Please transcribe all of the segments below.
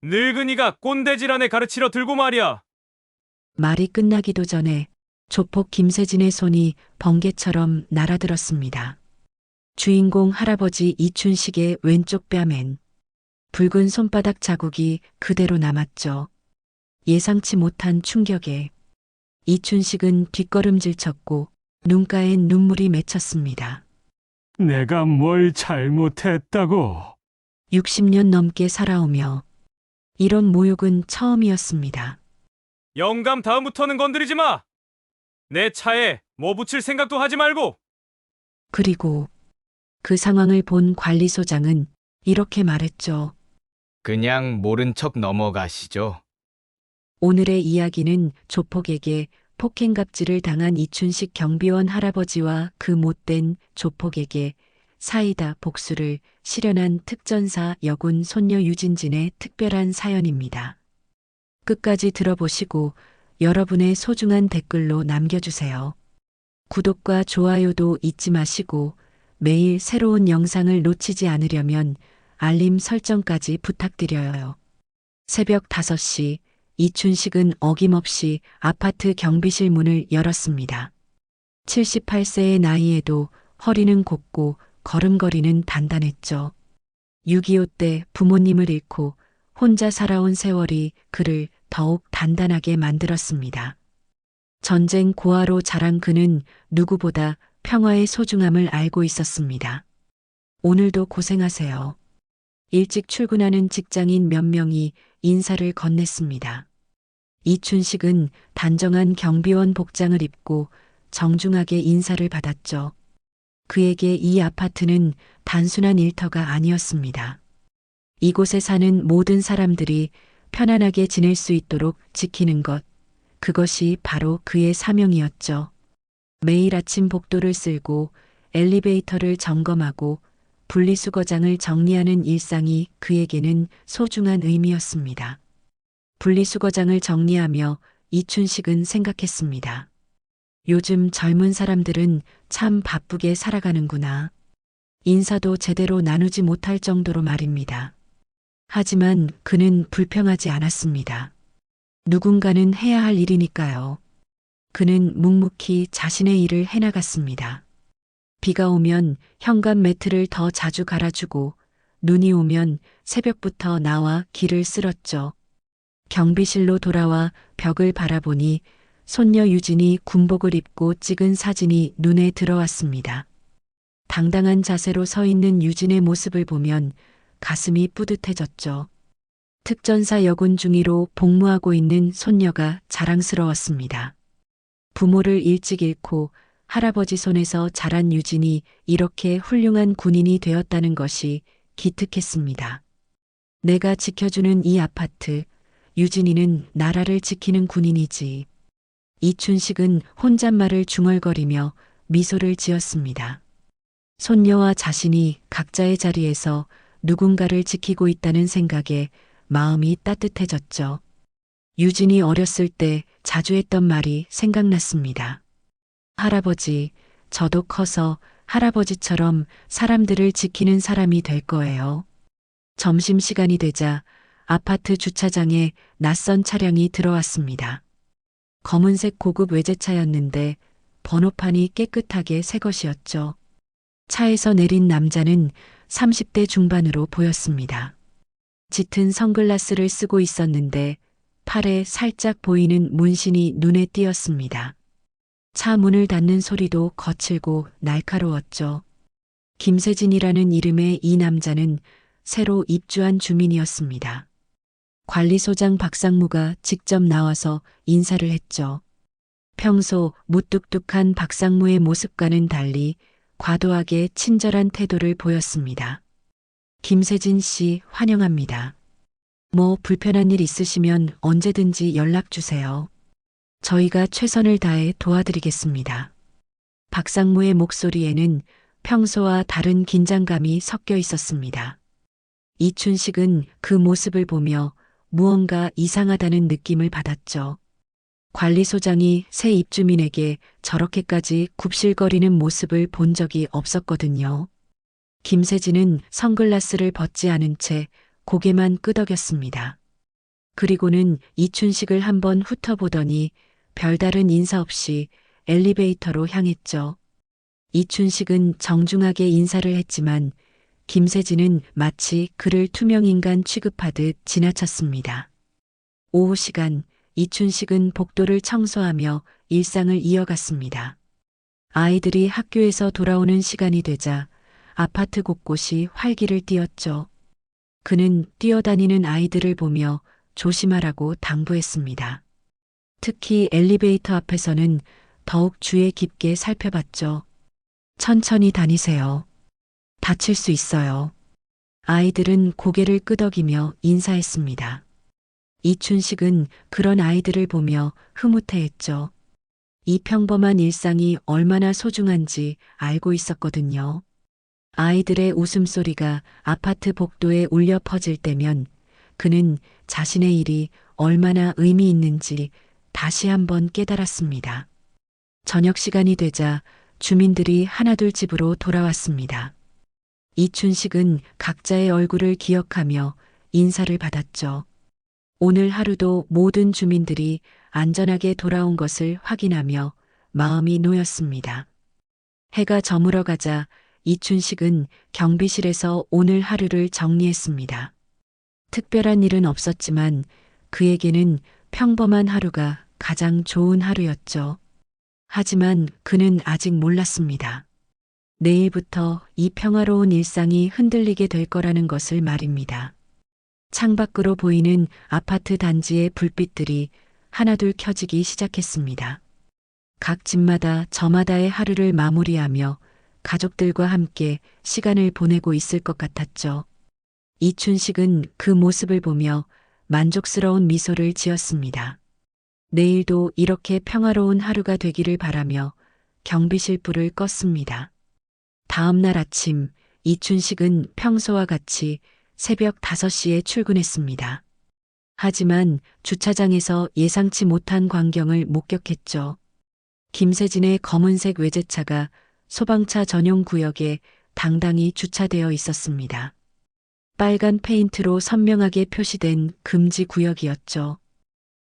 늙은이가 꼰대질환에 가르치러 들고 말이야. 말이 끝나기도 전에 조폭 김세진의 손이 번개처럼 날아들었습니다. 주인공 할아버지 이춘식의 왼쪽 뺨엔 붉은 손바닥 자국이 그대로 남았죠. 예상치 못한 충격에 이춘식은 뒷걸음질 쳤고 눈가엔 눈물이 맺혔습니다. 내가 뭘 잘못했다고? 60년 넘게 살아오며 이런 모욕은 처음이었습니다. 영감 다음부터는 건드리지 마. 내 차에 뭐 붙일 생각도 하지 말고. 그리고 그 상황을 본 관리소장은 이렇게 말했죠. 그냥 모른 척 넘어가시죠. 오늘의 이야기는 조폭에게 폭행갑질을 당한 이춘식 경비원 할아버지와 그 못된 조폭에게 사이다 복수를 실현한 특전사 여군 손녀 유진진의 특별한 사연입니다. 끝까지 들어보시고 여러분의 소중한 댓글로 남겨주세요. 구독과 좋아요도 잊지 마시고 매일 새로운 영상을 놓치지 않으려면 알림 설정까지 부탁드려요. 새벽 5시 이춘식은 어김없이 아파트 경비실 문을 열었습니다. 78세의 나이에도 허리는 곱고 걸음걸이는 단단했죠. 6.25 때 부모님을 잃고 혼자 살아온 세월이 그를 더욱 단단하게 만들었습니다. 전쟁 고아로 자란 그는 누구보다 평화의 소중함을 알고 있었습니다. 오늘도 고생하세요. 일찍 출근하는 직장인 몇 명이 인사를 건넸습니다. 이춘식은 단정한 경비원 복장을 입고 정중하게 인사를 받았죠. 그에게 이 아파트는 단순한 일터가 아니었습니다. 이곳에 사는 모든 사람들이 편안하게 지낼 수 있도록 지키는 것, 그것이 바로 그의 사명이었죠. 매일 아침 복도를 쓸고 엘리베이터를 점검하고 분리수거장을 정리하는 일상이 그에게는 소중한 의미였습니다. 분리수거장을 정리하며 이춘식은 생각했습니다. 요즘 젊은 사람들은 참 바쁘게 살아가는구나. 인사도 제대로 나누지 못할 정도로 말입니다. 하지만 그는 불평하지 않았습니다. 누군가는 해야 할 일이니까요. 그는 묵묵히 자신의 일을 해나갔습니다. 비가 오면 현관 매트를 더 자주 갈아주고 눈이 오면 새벽부터 나와 길을 쓸었죠. 경비실로 돌아와 벽을 바라보니 손녀 유진이 군복을 입고 찍은 사진이 눈에 들어왔습니다. 당당한 자세로 서 있는 유진의 모습을 보면 가슴이 뿌듯해졌죠. 특전사 여군 중위로 복무하고 있는 손녀가 자랑스러웠습니다. 부모를 일찍 잃고 할아버지 손에서 자란 유진이 이렇게 훌륭한 군인이 되었다는 것이 기특했습니다. 내가 지켜주는 이 아파트, 유진이는 나라를 지키는 군인이지. 이춘식은 혼잣말을 중얼거리며 미소를 지었습니다. 손녀와 자신이 각자의 자리에서 누군가를 지키고 있다는 생각에 마음이 따뜻해졌죠. 유진이 어렸을 때 자주 했던 말이 생각났습니다. 할아버지, 저도 커서 할아버지처럼 사람들을 지키는 사람이 될 거예요. 점심시간이 되자 아파트 주차장에 낯선 차량이 들어왔습니다. 검은색 고급 외제차였는데 번호판이 깨끗하게 새 것이었죠. 차에서 내린 남자는 30대 중반으로 보였습니다. 짙은 선글라스를 쓰고 있었는데 팔에 살짝 보이는 문신이 눈에 띄었습니다. 차 문을 닫는 소리도 거칠고 날카로웠죠. 김세진이라는 이름의 이 남자는 새로 입주한 주민이었습니다. 관리소장 박상무가 직접 나와서 인사를 했죠. 평소 무뚝뚝한 박상무의 모습과는 달리 과도하게 친절한 태도를 보였습니다. 김세진 씨 환영합니다. 뭐 불편한 일 있으시면 언제든지 연락 주세요. 저희가 최선을 다해 도와드리겠습니다. 박상무의 목소리에는 평소와 다른 긴장감이 섞여 있었습니다. 이춘식은 그 모습을 보며 무언가 이상하다는 느낌을 받았죠. 관리소장이 새 입주민에게 저렇게까지 굽실거리는 모습을 본 적이 없었거든요. 김세진은 선글라스를 벗지 않은 채 고개만 끄덕였습니다. 그리고는 이춘식을 한번 훑어보더니 별다른 인사 없이 엘리베이터로 향했죠. 이춘식은 정중하게 인사를 했지만 김세진은 마치 그를 투명인간 취급하듯 지나쳤습니다. 오후 시간 이춘식은 복도를 청소하며 일상을 이어갔습니다. 아이들이 학교에서 돌아오는 시간이 되자 아파트 곳곳이 활기를 띠었죠. 그는 뛰어다니는 아이들을 보며 조심하라고 당부했습니다. 특히 엘리베이터 앞에서는 더욱 주의 깊게 살펴봤죠. 천천히 다니세요. 다칠 수 있어요. 아이들은 고개를 끄덕이며 인사했습니다. 이춘식은 그런 아이들을 보며 흐뭇해했죠. 이 평범한 일상이 얼마나 소중한지 알고 있었거든요. 아이들의 웃음소리가 아파트 복도에 울려 퍼질 때면 그는 자신의 일이 얼마나 의미 있는지 다시 한번 깨달았습니다. 저녁 시간이 되자 주민들이 하나둘 집으로 돌아왔습니다. 이춘식은 각자의 얼굴을 기억하며 인사를 받았죠. 오늘 하루도 모든 주민들이 안전하게 돌아온 것을 확인하며 마음이 놓였습니다. 해가 저물어가자 이춘식은 경비실에서 오늘 하루를 정리했습니다. 특별한 일은 없었지만 그에게는 평범한 하루가 가장 좋은 하루였죠. 하지만 그는 아직 몰랐습니다. 내일부터 이 평화로운 일상이 흔들리게 될 거라는 것을 말입니다. 창밖으로 보이는 아파트 단지의 불빛들이 하나둘 켜지기 시작했습니다. 각 집마다 저마다의 하루를 마무리하며 가족들과 함께 시간을 보내고 있을 것 같았죠. 이춘식은 그 모습을 보며 만족스러운 미소를 지었습니다. 내일도 이렇게 평화로운 하루가 되기를 바라며 경비실 불을 껐습니다. 다음 날 아침 이춘식은 평소와 같이 새벽 5시에 출근했습니다. 하지만 주차장에서 예상치 못한 광경을 목격했죠. 김세진의 검은색 외제차가 소방차 전용 구역에 당당히 주차되어 있었습니다. 빨간 페인트로 선명하게 표시된 금지 구역이었죠.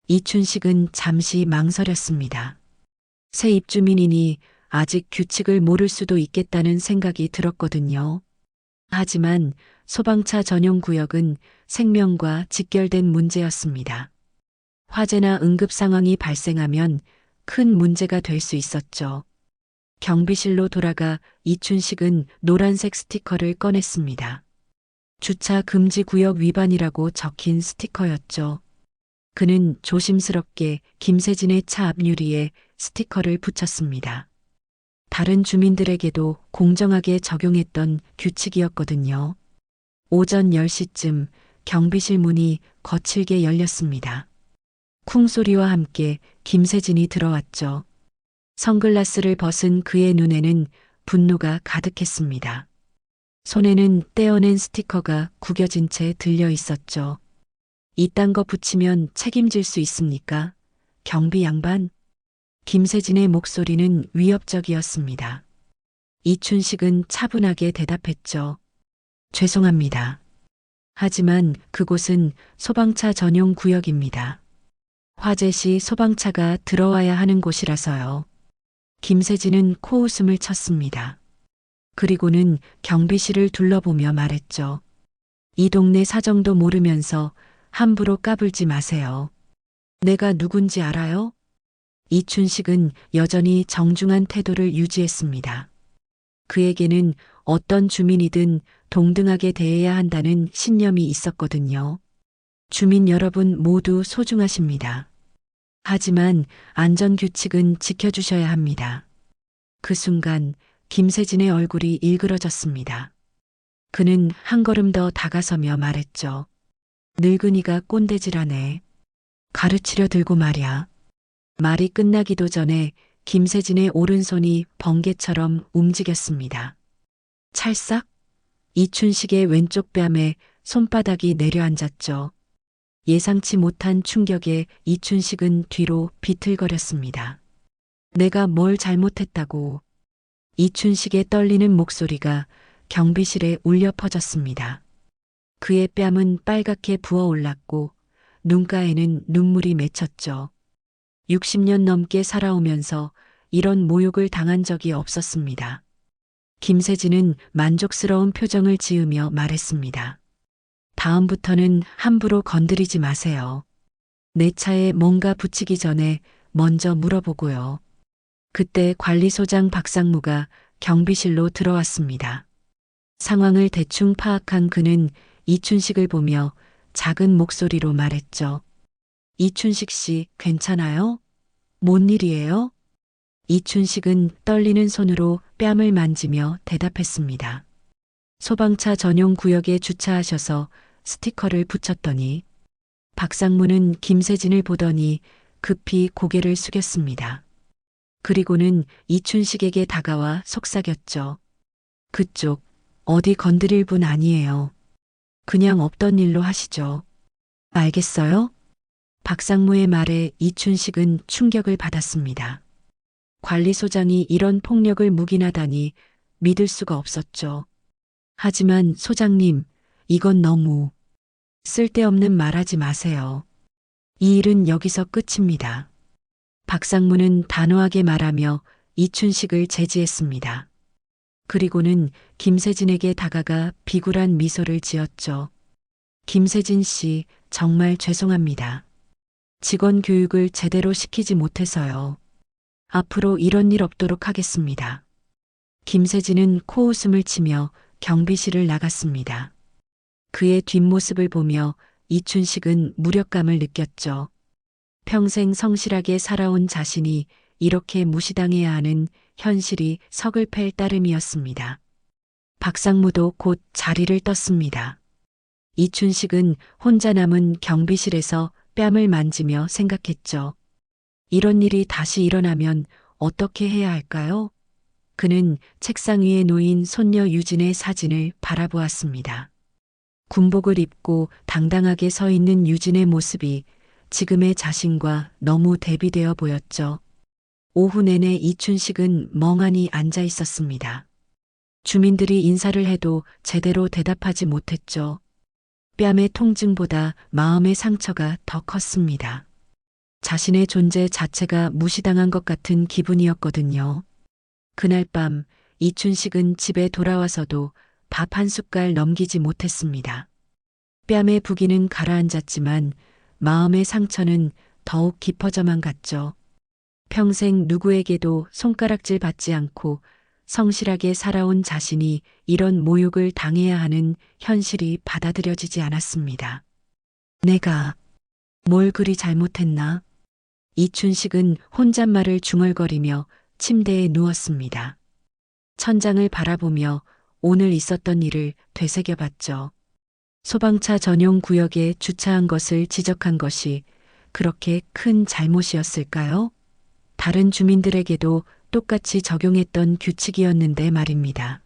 이춘식은 잠시 망설였습니다. 새 입주민이니 아직 규칙을 모를 수도 있겠다는 생각이 들었거든요. 하지만 소방차 전용 구역은 생명과 직결된 문제였습니다. 화재나 응급 상황이 발생하면 큰 문제가 될 수 있었죠. 경비실로 돌아가 이춘식은 노란색 스티커를 꺼냈습니다. 주차 금지 구역 위반이라고 적힌 스티커였죠. 그는 조심스럽게 김세진의 차 앞유리에 스티커를 붙였습니다. 다른 주민들에게도 공정하게 적용했던 규칙이었거든요. 오전 10시쯤 경비실 문이 거칠게 열렸습니다. 쿵 소리와 함께 김세진이 들어왔죠. 선글라스를 벗은 그의 눈에는 분노가 가득했습니다. 손에는 떼어낸 스티커가 구겨진 채 들려 있었죠. 이딴 거 붙이면 책임질 수 있습니까? 경비 양반? 김세진의 목소리는 위협적이었습니다. 이춘식은 차분하게 대답했죠. 죄송합니다. 하지만 그곳은 소방차 전용 구역입니다. 화재 시 소방차가 들어와야 하는 곳이라서요. 김세진은 코웃음을 쳤습니다. 그리고는 경비실을 둘러보며 말했죠. 이 동네 사정도 모르면서 함부로 까불지 마세요. 내가 누군지 알아요? 이춘식은 여전히 정중한 태도를 유지했습니다. 그에게는 어떤 주민이든 동등하게 대해야 한다는 신념이 있었거든요. 주민 여러분 모두 소중하십니다. 하지만 안전규칙은 지켜주셔야 합니다. 그 순간 김세진의 얼굴이 일그러졌습니다. 그는 한 걸음 더 다가서며 말했죠. 늙은이가 꼰대질하네. 가르치려 들고 말이야. 말이 끝나기도 전에 김세진의 오른손이 번개처럼 움직였습니다. 찰싹? 이춘식의 왼쪽 뺨에 손바닥이 내려앉았죠. 예상치 못한 충격에 이춘식은 뒤로 비틀거렸습니다. 내가 뭘 잘못했다고. 이춘식의 떨리는 목소리가 경비실에 울려 퍼졌습니다. 그의 뺨은 빨갛게 부어올랐고 눈가에는 눈물이 맺혔죠. 60년 넘게 살아오면서 이런 모욕을 당한 적이 없었습니다. 김세진은 만족스러운 표정을 지으며 말했습니다. 다음부터는 함부로 건드리지 마세요. 내 차에 뭔가 붙이기 전에 먼저 물어보고요. 그때 관리소장 박상무가 경비실로 들어왔습니다. 상황을 대충 파악한 그는 이춘식을 보며 작은 목소리로 말했죠. 이춘식 씨, 괜찮아요? 뭔 일이에요? 이춘식은 떨리는 손으로 뺨을 만지며 대답했습니다. 소방차 전용 구역에 주차하셔서 스티커를 붙였더니 박상무는 김세진을 보더니 급히 고개를 숙였습니다. 그리고는 이춘식에게 다가와 속삭였죠. 그쪽 어디 건드릴 분 아니에요. 그냥 없던 일로 하시죠. 알겠어요? 박상무의 말에 이춘식은 충격을 받았습니다. 관리소장이 이런 폭력을 묵인하다니 믿을 수가 없었죠. 하지만 소장님, 이건 너무 쓸데없는 말하지 마세요. 이 일은 여기서 끝입니다. 박상무는 단호하게 말하며 이춘식을 제지했습니다. 그리고는 김세진에게 다가가 비굴한 미소를 지었죠. 김세진 씨, 정말 죄송합니다. 직원 교육을 제대로 시키지 못해서요. 앞으로 이런 일 없도록 하겠습니다. 김세진은 코웃음을 치며 경비실을 나갔습니다. 그의 뒷모습을 보며 이춘식은 무력감을 느꼈죠. 평생 성실하게 살아온 자신이 이렇게 무시당해야 하는 현실이 서글플 따름이었습니다. 박상무도 곧 자리를 떴습니다. 이춘식은 혼자 남은 경비실에서 뺨을 만지며 생각했죠. 이런 일이 다시 일어나면 어떻게 해야 할까요? 그는 책상 위에 놓인 손녀 유진의 사진을 바라보았습니다. 군복을 입고 당당하게 서 있는 유진의 모습이 지금의 자신과 너무 대비되어 보였죠. 오후 내내 이춘식은 멍하니 앉아 있었습니다. 주민들이 인사를 해도 제대로 대답하지 못했죠. 뺨의 통증보다 마음의 상처가 더 컸습니다. 자신의 존재 자체가 무시당한 것 같은 기분이었거든요. 그날 밤 이춘식은 집에 돌아와서도 밥 한 숟갈 넘기지 못했습니다. 뺨의 부기는 가라앉았지만 마음의 상처는 더욱 깊어져만 갔죠. 평생 누구에게도 손가락질 받지 않고 성실하게 살아온 자신이 이런 모욕을 당해야 하는 현실이 받아들여지지 않았습니다. 내가 뭘 그리 잘못했나? 이춘식은 혼잣말을 중얼거리며 침대에 누웠습니다. 천장을 바라보며 오늘 있었던 일을 되새겨봤죠. 소방차 전용 구역에 주차한 것을 지적한 것이 그렇게 큰 잘못이었을까요? 다른 주민들에게도 똑같이 적용했던 규칙이었는데 말입니다.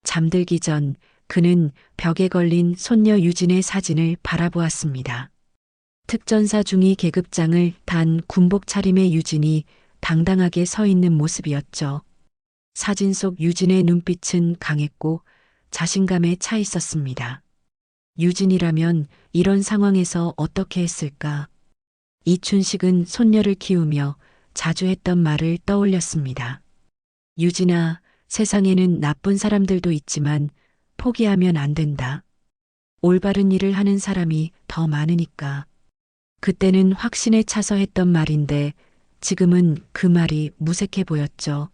잠들기 전 그는 벽에 걸린 손녀 유진의 사진을 바라보았습니다. 특전사 중위 계급장을 단 군복 차림의 유진이 당당하게 서 있는 모습이었죠. 사진 속 유진의 눈빛은 강했고 자신감에 차 있었습니다. 유진이라면 이런 상황에서 어떻게 했을까? 이춘식은 손녀를 키우며 자주 했던 말을 떠올렸습니다. 유진아, 세상에는 나쁜 사람들도 있지만 포기하면 안 된다. 올바른 일을 하는 사람이 더 많으니까. 그때는 확신에 차서 했던 말인데 지금은 그 말이 무색해 보였죠.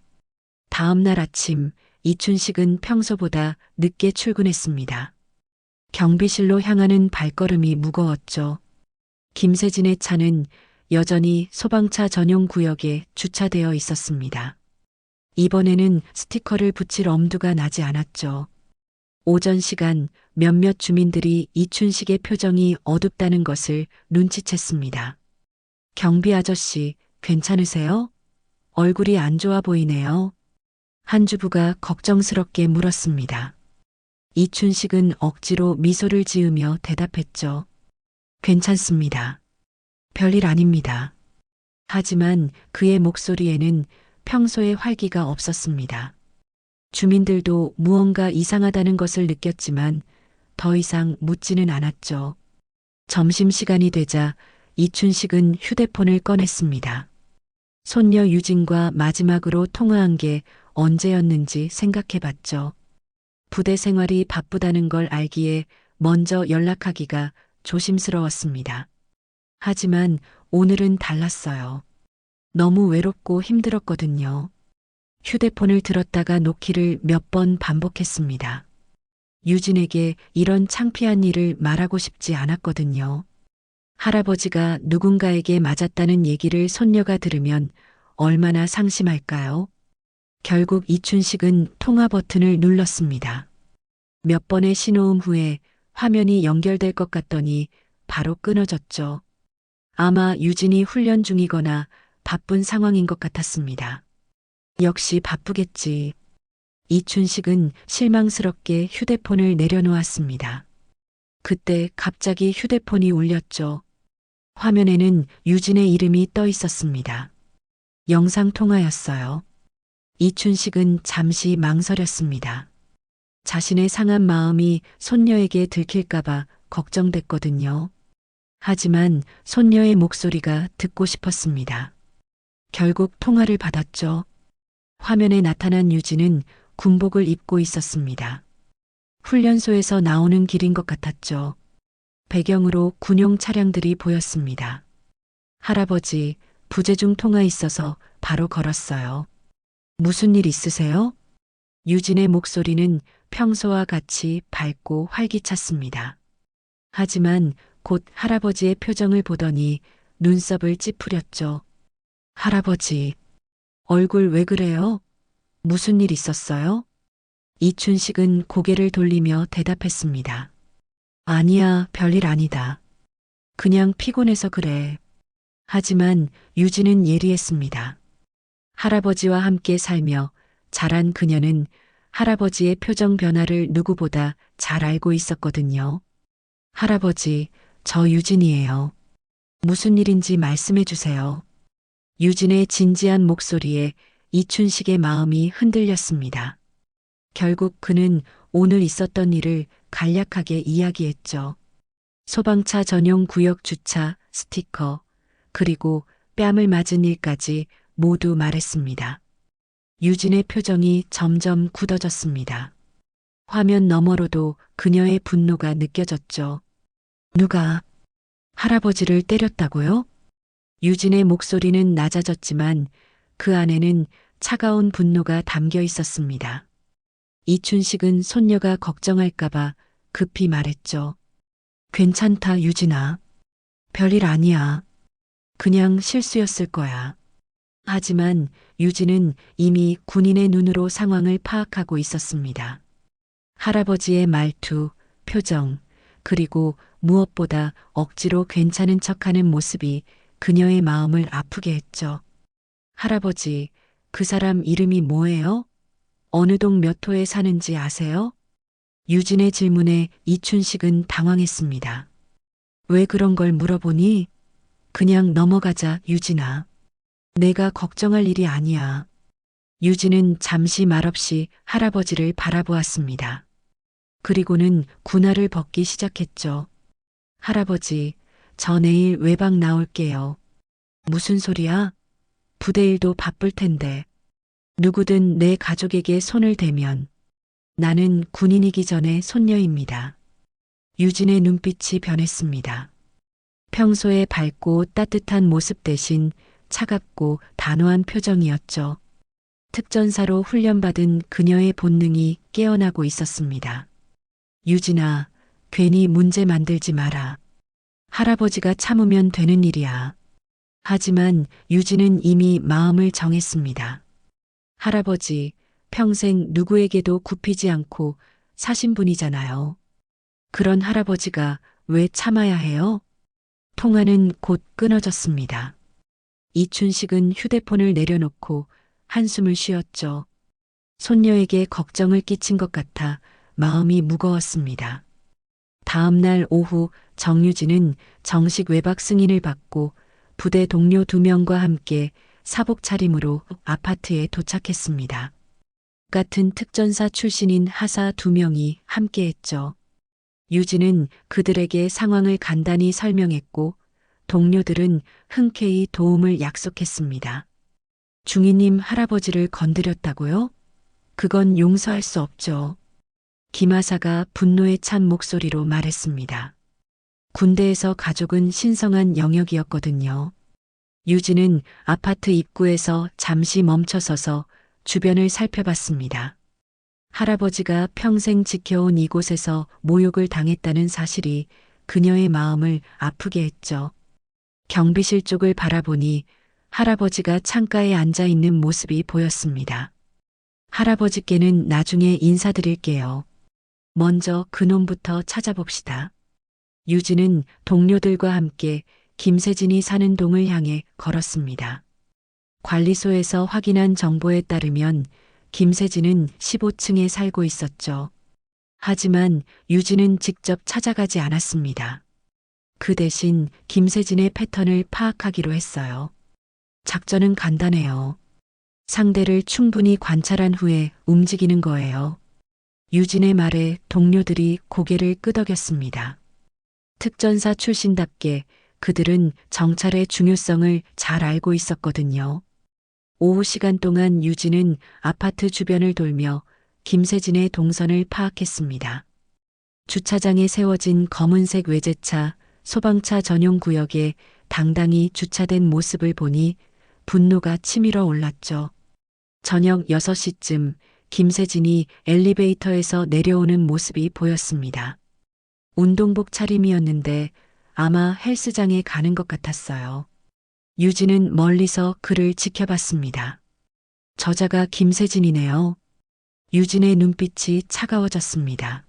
다음 날 아침 이춘식은 평소보다 늦게 출근했습니다. 경비실로 향하는 발걸음이 무거웠죠. 김세진의 차는 여전히 소방차 전용 구역에 주차되어 있었습니다. 이번에는 스티커를 붙일 엄두가 나지 않았죠. 오전 시간 몇몇 주민들이 이춘식의 표정이 어둡다는 것을 눈치챘습니다. 경비 아저씨, 괜찮으세요? 얼굴이 안 좋아 보이네요. 한 주부가 걱정스럽게 물었습니다. 이춘식은 억지로 미소를 지으며 대답했죠. 괜찮습니다. 별일 아닙니다. 하지만 그의 목소리에는 평소의 활기가 없었습니다. 주민들도 무언가 이상하다는 것을 느꼈지만 더 이상 묻지는 않았죠. 점심시간이 되자 이춘식은 휴대폰을 꺼냈습니다. 손녀 유진과 마지막으로 통화한 게 언제였는지 생각해 봤죠. 부대 생활이 바쁘다는 걸 알기에 먼저 연락하기가 조심스러웠습니다. 하지만 오늘은 달랐어요. 너무 외롭고 힘들었거든요. 휴대폰을 들었다가 놓기를 몇 번 반복했습니다. 유진에게 이런 창피한 일을 말하고 싶지 않았거든요. 할아버지가 누군가에게 맞았다는 얘기를 손녀가 들으면 얼마나 상심할까요? 결국 이춘식은 통화 버튼을 눌렀습니다. 몇 번의 신호음 후에 화면이 연결될 것 같더니 바로 끊어졌죠. 아마 유진이 훈련 중이거나 바쁜 상황인 것 같았습니다. 역시 바쁘겠지. 이춘식은 실망스럽게 휴대폰을 내려놓았습니다. 그때 갑자기 휴대폰이 울렸죠. 화면에는 유진의 이름이 떠 있었습니다. 영상통화였어요. 이춘식은 잠시 망설였습니다. 자신의 상한 마음이 손녀에게 들킬까봐 걱정됐거든요. 하지만 손녀의 목소리가 듣고 싶었습니다. 결국 통화를 받았죠. 화면에 나타난 유진은 군복을 입고 있었습니다. 훈련소에서 나오는 길인 것 같았죠. 배경으로 군용 차량들이 보였습니다. 할아버지, 부재중 통화 있어서 바로 걸었어요. 무슨 일 있으세요? 유진의 목소리는 평소와 같이 밝고 활기찼습니다. 하지만 곧 할아버지의 표정을 보더니 눈썹을 찌푸렸죠. 할아버지, 얼굴 왜 그래요? 무슨 일 있었어요? 이춘식은 고개를 돌리며 대답했습니다. 아니야, 별일 아니다. 그냥 피곤해서 그래. 하지만 유진은 예리했습니다. 할아버지와 함께 살며 자란 그녀는 할아버지의 표정 변화를 누구보다 잘 알고 있었거든요. 할아버지, 저 유진이에요. 무슨 일인지 말씀해 주세요. 유진의 진지한 목소리에 이춘식의 마음이 흔들렸습니다. 결국 그는 오늘 있었던 일을 간략하게 이야기했죠. 소방차 전용 구역 주차, 스티커, 그리고 뺨을 맞은 일까지 모두 말했습니다. 유진의 표정이 점점 굳어졌습니다. 화면 너머로도 그녀의 분노가 느껴졌죠. 누가 할아버지를 때렸다고요? 유진의 목소리는 낮아졌지만 그 안에는 차가운 분노가 담겨 있었습니다. 이춘식은 손녀가 걱정할까봐 급히 말했죠. 괜찮다, 유진아. 별일 아니야. 그냥 실수였을 거야. 하지만 유진은 이미 군인의 눈으로 상황을 파악하고 있었습니다. 할아버지의 말투, 표정, 그리고 무엇보다 억지로 괜찮은 척하는 모습이 그녀의 마음을 아프게 했죠. 할아버지, 그 사람 이름이 뭐예요? 어느 동 몇 호에 사는지 아세요? 유진의 질문에 이춘식은 당황했습니다. 왜 그런 걸 물어보니? 그냥 넘어가자, 유진아. 내가 걱정할 일이 아니야. 유진은 잠시 말없이 할아버지를 바라보았습니다. 그리고는 군화를 벗기 시작했죠. 할아버지, 저 내일 외박 나올게요. 무슨 소리야? 부대 일도 바쁠 텐데. 누구든 내 가족에게 손을 대면 나는 군인이기 전에 손녀입니다. 유진의 눈빛이 변했습니다. 평소에 밝고 따뜻한 모습 대신 차갑고 단호한 표정이었죠. 특전사로 훈련받은 그녀의 본능이 깨어나고 있었습니다. 유진아, 괜히 문제 만들지 마라. 할아버지가 참으면 되는 일이야. 하지만 유진은 이미 마음을 정했습니다. 할아버지, 평생 누구에게도 굽히지 않고 사신 분이잖아요. 그런 할아버지가 왜 참아야 해요? 통화는 곧 끊어졌습니다. 이춘식은 휴대폰을 내려놓고 한숨을 쉬었죠. 손녀에게 걱정을 끼친 것 같아 마음이 무거웠습니다. 다음 날 오후 정유진은 정식 외박 승인을 받고 부대 동료 2명과 함께 사복 차림으로 아파트에 도착했습니다. 같은 특전사 출신인 하사 2명이 함께했죠. 유진은 그들에게 상황을 간단히 설명했고 동료들은 흔쾌히 도움을 약속했습니다. 중이님 할아버지를 건드렸다고요? 그건 용서할 수 없죠. 김하사가 분노에 찬 목소리로 말했습니다. 군대에서 가족은 신성한 영역이었거든요. 유진은 아파트 입구에서 잠시 멈춰서서 주변을 살펴봤습니다. 할아버지가 평생 지켜온 이곳에서 모욕을 당했다는 사실이 그녀의 마음을 아프게 했죠. 경비실 쪽을 바라보니 할아버지가 창가에 앉아 있는 모습이 보였습니다. 할아버지께는 나중에 인사드릴게요. 먼저 그놈부터 찾아봅시다. 유진은 동료들과 함께 김세진이 사는 동을 향해 걸었습니다. 관리소에서 확인한 정보에 따르면 김세진은 15층에 살고 있었죠. 하지만 유진은 직접 찾아가지 않았습니다. 그 대신 김세진의 패턴을 파악하기로 했어요. 작전은 간단해요. 상대를 충분히 관찰한 후에 움직이는 거예요. 유진의 말에 동료들이 고개를 끄덕였습니다. 특전사 출신답게 그들은 정찰의 중요성을 잘 알고 있었거든요. 오후 시간 동안 유진은 아파트 주변을 돌며 김세진의 동선을 파악했습니다. 주차장에 세워진 검은색 외제차, 소방차 전용 구역에 당당히 주차된 모습을 보니 분노가 치밀어 올랐죠. 저녁 6시쯤 김세진이 엘리베이터에서 내려오는 모습이 보였습니다. 운동복 차림이었는데 아마 헬스장에 가는 것 같았어요. 유진은 멀리서 그를 지켜봤습니다. 저자가 김세진이네요. 유진의 눈빛이 차가워졌습니다.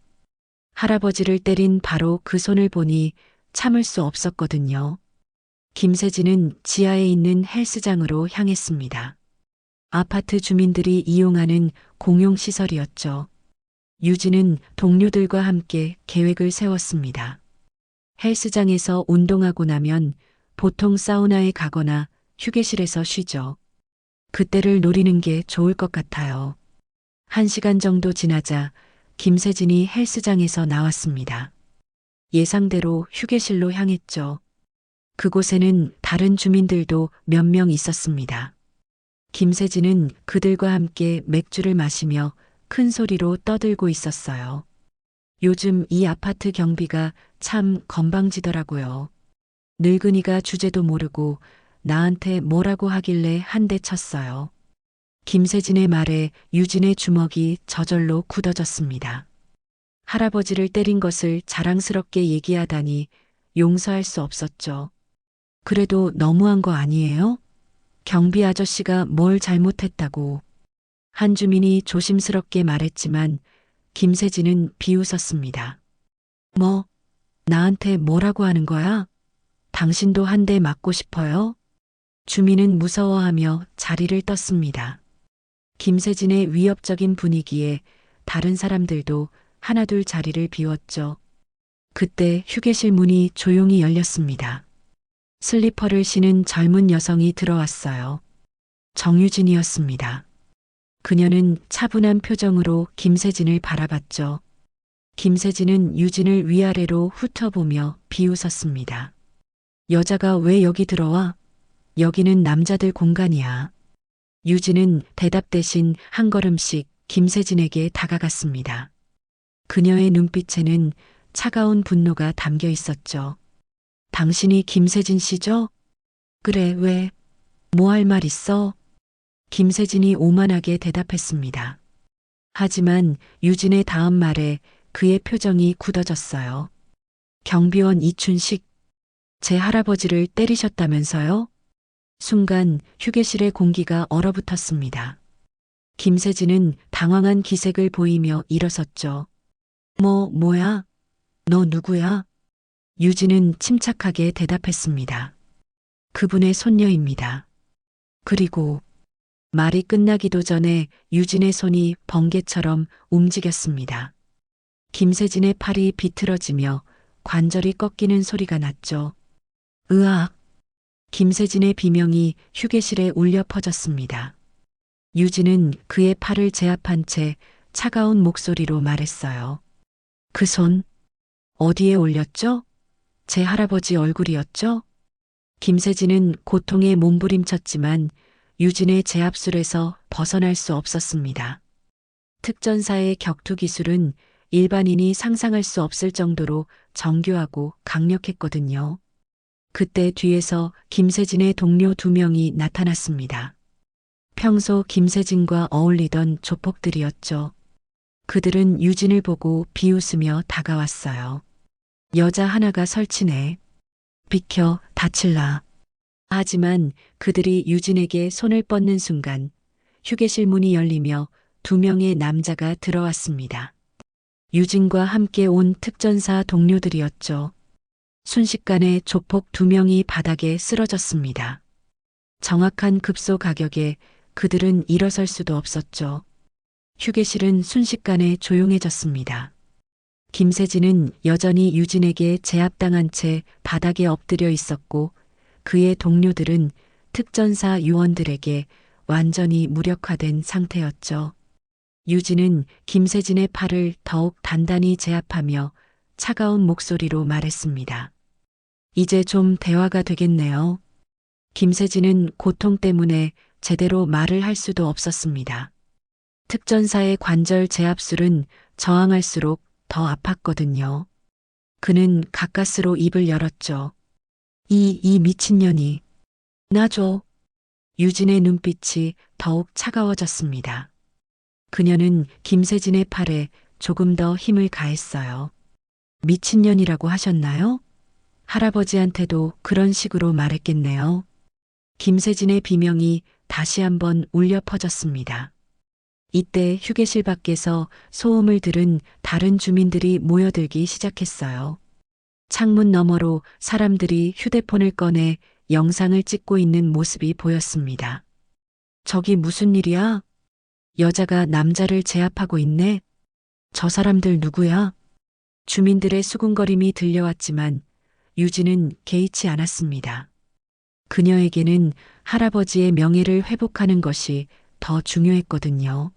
할아버지를 때린 바로 그 손을 보니 참을 수 없었거든요. 김세진은 지하에 있는 헬스장으로 향했습니다. 아파트 주민들이 이용하는 공용시설이었죠. 유진은 동료들과 함께 계획을 세웠습니다. 헬스장에서 운동하고 나면 보통 사우나에 가거나 휴게실에서 쉬죠. 그때를 노리는 게 좋을 것 같아요. 1시간 정도 지나자 김세진이 헬스장에서 나왔습니다. 예상대로 휴게실로 향했죠. 그곳에는 다른 주민들도 몇 명 있었습니다. 김세진은 그들과 함께 맥주를 마시며 큰 소리로 떠들고 있었어요. 요즘 이 아파트 경비가 참 건방지더라고요. 늙은이가 주제도 모르고 나한테 뭐라고 하길래 한 대 쳤어요. 김세진의 말에 유진의 주먹이 저절로 굳어졌습니다. 할아버지를 때린 것을 자랑스럽게 얘기하다니 용서할 수 없었죠. 그래도 너무한 거 아니에요? 경비 아저씨가 뭘 잘못했다고. 한 주민이 조심스럽게 말했지만 김세진은 비웃었습니다. 뭐, 나한테 뭐라고 하는 거야? 당신도 한 대 맞고 싶어요? 주민은 무서워하며 자리를 떴습니다. 김세진의 위협적인 분위기에 다른 사람들도 하나둘 자리를 비웠죠. 그때 휴게실 문이 조용히 열렸습니다. 슬리퍼를 신은 젊은 여성이 들어왔어요. 정유진이었습니다. 그녀는 차분한 표정으로 김세진을 바라봤죠. 김세진은 유진을 위아래로 훑어보며 비웃었습니다. 여자가 왜 여기 들어와? 여기는 남자들 공간이야. 유진은 대답 대신 한 걸음씩 김세진에게 다가갔습니다. 그녀의 눈빛에는 차가운 분노가 담겨 있었죠. 당신이 김세진 씨죠? 그래, 왜? 뭐 할 말 있어? 김세진이 오만하게 대답했습니다. 하지만 유진의 다음 말에 그의 표정이 굳어졌어요. 경비원 이춘식, 제 할아버지를 때리셨다면서요? 순간 휴게실의 공기가 얼어붙었습니다. 김세진은 당황한 기색을 보이며 일어섰죠. 뭐야? 너 누구야? 유진은 침착하게 대답했습니다. 그분의 손녀입니다. 그리고 말이 끝나기도 전에 유진의 손이 번개처럼 움직였습니다. 김세진의 팔이 비틀어지며 관절이 꺾이는 소리가 났죠. 으악! 김세진의 비명이 휴게실에 울려 퍼졌습니다. 유진은 그의 팔을 제압한 채 차가운 목소리로 말했어요. 그 손, 어디에 올렸죠? 제 할아버지 얼굴이었죠? 김세진은 고통에 몸부림쳤지만 유진의 제압술에서 벗어날 수 없었습니다. 특전사의 격투 기술은 일반인이 상상할 수 없을 정도로 정교하고 강력했거든요. 그때 뒤에서 김세진의 동료 2명이 나타났습니다. 평소 김세진과 어울리던 조폭들이었죠. 그들은 유진을 보고 비웃으며 다가왔어요. 여자 하나가 설치네. 비켜, 다칠라. 하지만 그들이 유진에게 손을 뻗는 순간 휴게실 문이 열리며 2명의 남자가 들어왔습니다. 유진과 함께 온 특전사 동료들이었죠. 순식간에 조폭 2명이 바닥에 쓰러졌습니다. 정확한 급소 가격에 그들은 일어설 수도 없었죠. 휴게실은 순식간에 조용해졌습니다. 김세진은 여전히 유진에게 제압당한 채 바닥에 엎드려 있었고 그의 동료들은 특전사 요원들에게 완전히 무력화된 상태였죠. 유진은 김세진의 팔을 더욱 단단히 제압하며 차가운 목소리로 말했습니다. 이제 좀 대화가 되겠네요. 김세진은 고통 때문에 제대로 말을 할 수도 없었습니다. 특전사의 관절 제압술은 저항할수록 더 아팠거든요. 그는 가까스로 입을 열었죠. 이 미친년이. 놔줘. 유진의 눈빛이 더욱 차가워졌습니다. 그녀는 김세진의 팔에 조금 더 힘을 가했어요. 미친년이라고 하셨나요? 할아버지한테도 그런 식으로 말했겠네요. 김세진의 비명이 다시 한번 울려 퍼졌습니다. 이때 휴게실 밖에서 소음을 들은 다른 주민들이 모여들기 시작했어요. 창문 너머로 사람들이 휴대폰을 꺼내 영상을 찍고 있는 모습이 보였습니다. 저기 무슨 일이야? 여자가 남자를 제압하고 있네. 저 사람들 누구야? 주민들의 수군거림이 들려왔지만 유진은 개의치 않았습니다. 그녀에게는 할아버지의 명예를 회복하는 것이 더 중요했거든요.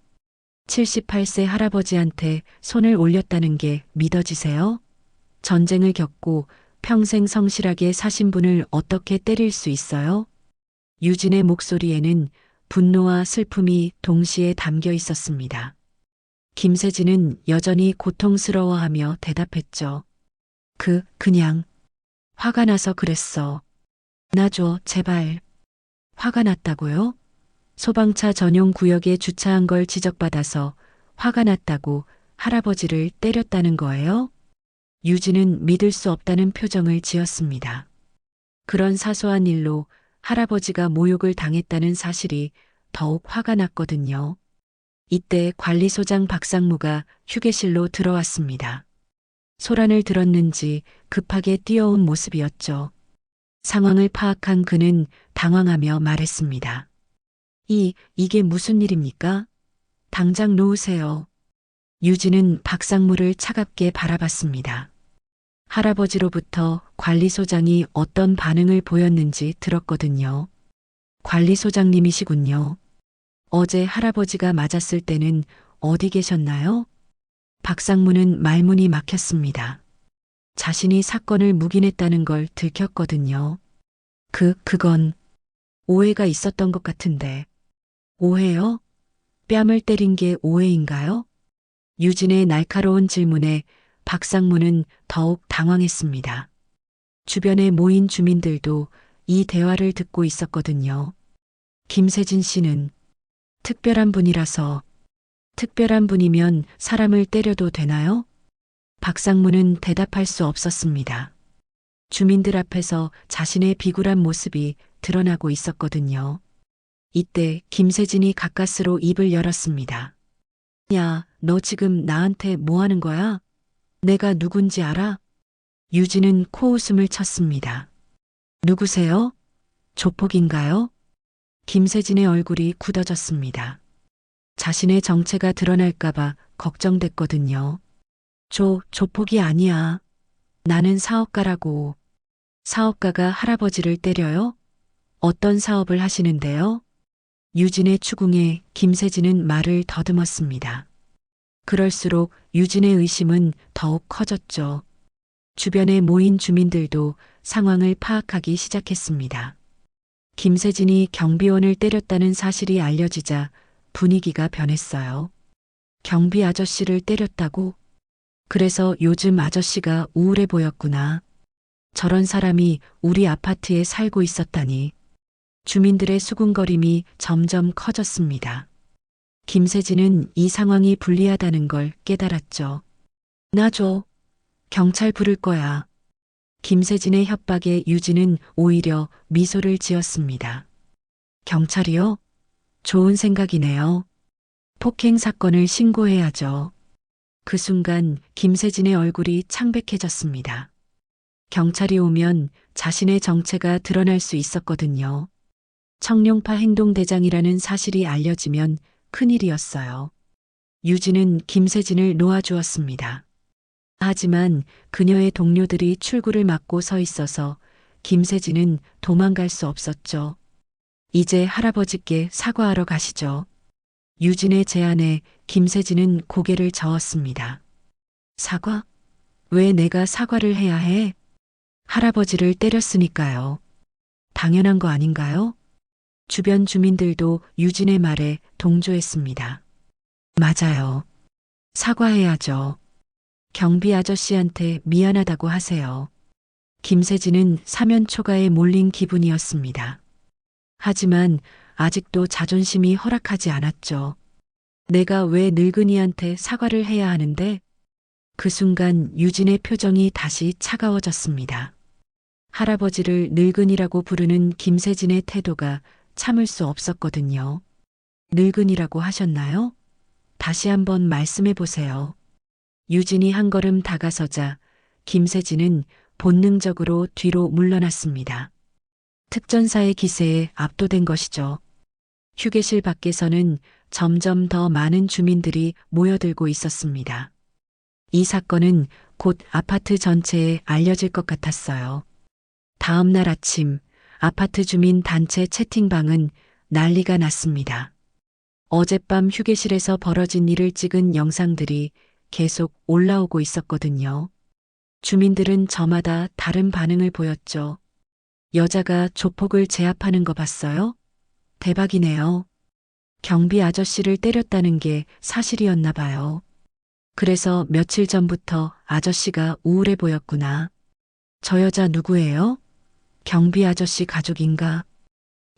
78세 할아버지한테 손을 올렸다는 게 믿어지세요? 전쟁을 겪고 평생 성실하게 사신 분을 어떻게 때릴 수 있어요? 유진의 목소리에는 분노와 슬픔이 동시에 담겨 있었습니다. 김세진은 여전히 고통스러워하며 대답했죠. 그냥 화가 나서 그랬어. 놔줘, 제발. 화가 났다고요? 소방차 전용 구역에 주차한 걸 지적받아서 화가 났다고 할아버지를 때렸다는 거예요? 유진은 믿을 수 없다는 표정을 지었습니다. 그런 사소한 일로 할아버지가 모욕을 당했다는 사실이 더욱 화가 났거든요. 이때 관리소장 박상무가 휴게실로 들어왔습니다. 소란을 들었는지 급하게 뛰어온 모습이었죠. 상황을 파악한 그는 당황하며 말했습니다. 이게 무슨 일입니까? 당장 놓으세요. 유진은 박상무를 차갑게 바라봤습니다. 할아버지로부터 관리소장이 어떤 반응을 보였는지 들었거든요. 관리소장님이시군요. 어제 할아버지가 맞았을 때는 어디 계셨나요? 박상무는 말문이 막혔습니다. 자신이 사건을 묵인했다는 걸 들켰거든요. 그건 오해가 있었던 것 같은데. 오해요? 뺨을 때린 게 오해인가요? 유진의 날카로운 질문에 박상무는 더욱 당황했습니다. 주변에 모인 주민들도 이 대화를 듣고 있었거든요. 김세진 씨는 특별한 분이라서 특별한 분이면 사람을 때려도 되나요? 박상무는 대답할 수 없었습니다. 주민들 앞에서 자신의 비굴한 모습이 드러나고 있었거든요. 이때 김세진이 가까스로 입을 열었습니다. 야, 너 지금 나한테 뭐 하는 거야? 내가 누군지 알아? 유진은 코웃음을 쳤습니다. 누구세요? 조폭인가요? 김세진의 얼굴이 굳어졌습니다. 자신의 정체가 드러날까봐 걱정됐거든요. 조폭이 아니야. 나는 사업가라고. 사업가가 할아버지를 때려요? 어떤 사업을 하시는데요? 유진의 추궁에 김세진은 말을 더듬었습니다. 그럴수록 유진의 의심은 더욱 커졌죠. 주변에 모인 주민들도 상황을 파악하기 시작했습니다. 김세진이 경비원을 때렸다는 사실이 알려지자 분위기가 변했어요. 경비 아저씨를 때렸다고? 그래서 요즘 아저씨가 우울해 보였구나. 저런 사람이 우리 아파트에 살고 있었다니. 주민들의 수군거림이 점점 커졌습니다. 김세진은 이 상황이 불리하다는 걸 깨달았죠. 놔줘. 경찰 부를 거야. 김세진의 협박에 유진은 오히려 미소를 지었습니다. 경찰이요? 좋은 생각이네요. 폭행 사건을 신고해야죠. 그 순간 김세진의 얼굴이 창백해졌습니다. 경찰이 오면 자신의 정체가 드러날 수 있었거든요. 청룡파 행동대장이라는 사실이 알려지면 큰일이었어요. 유진은 김세진을 놓아주었습니다. 하지만 그녀의 동료들이 출구를 막고 서 있어서 김세진은 도망갈 수 없었죠. 이제 할아버지께 사과하러 가시죠. 유진의 제안에 김세진은 고개를 저었습니다. 사과? 왜 내가 사과를 해야 해? 할아버지를 때렸으니까요. 당연한 거 아닌가요? 주변 주민들도 유진의 말에 동조했습니다. 맞아요. 사과해야죠. 경비 아저씨한테 미안하다고 하세요. 김세진은 사면 초가에 몰린 기분이었습니다. 하지만 아직도 자존심이 허락하지 않았죠. 내가 왜 늙은이한테 사과를 해야 하는데? 그 순간 유진의 표정이 다시 차가워졌습니다. 할아버지를 늙은이라고 부르는 김세진의 태도가 참을 수 없었거든요. 늙은이라고 하셨나요? 다시 한번 말씀해 보세요. 유진이 한 걸음 다가서자 김세진은 본능적으로 뒤로 물러났습니다. 특전사의 기세에 압도된 것이죠. 휴게실 밖에서는 점점 더 많은 주민들이 모여들고 있었습니다. 이 사건은 곧 아파트 전체에 알려질 것 같았어요. 다음 날 아침 아파트 주민 단체 채팅방은 난리가 났습니다. 어젯밤 휴게실에서 벌어진 일을 찍은 영상들이 계속 올라오고 있었거든요. 주민들은 저마다 다른 반응을 보였죠. 여자가 조폭을 제압하는 거 봤어요? 대박이네요. 경비 아저씨를 때렸다는 게 사실이었나 봐요. 그래서 며칠 전부터 아저씨가 우울해 보였구나. 저 여자 누구예요? 경비 아저씨 가족인가?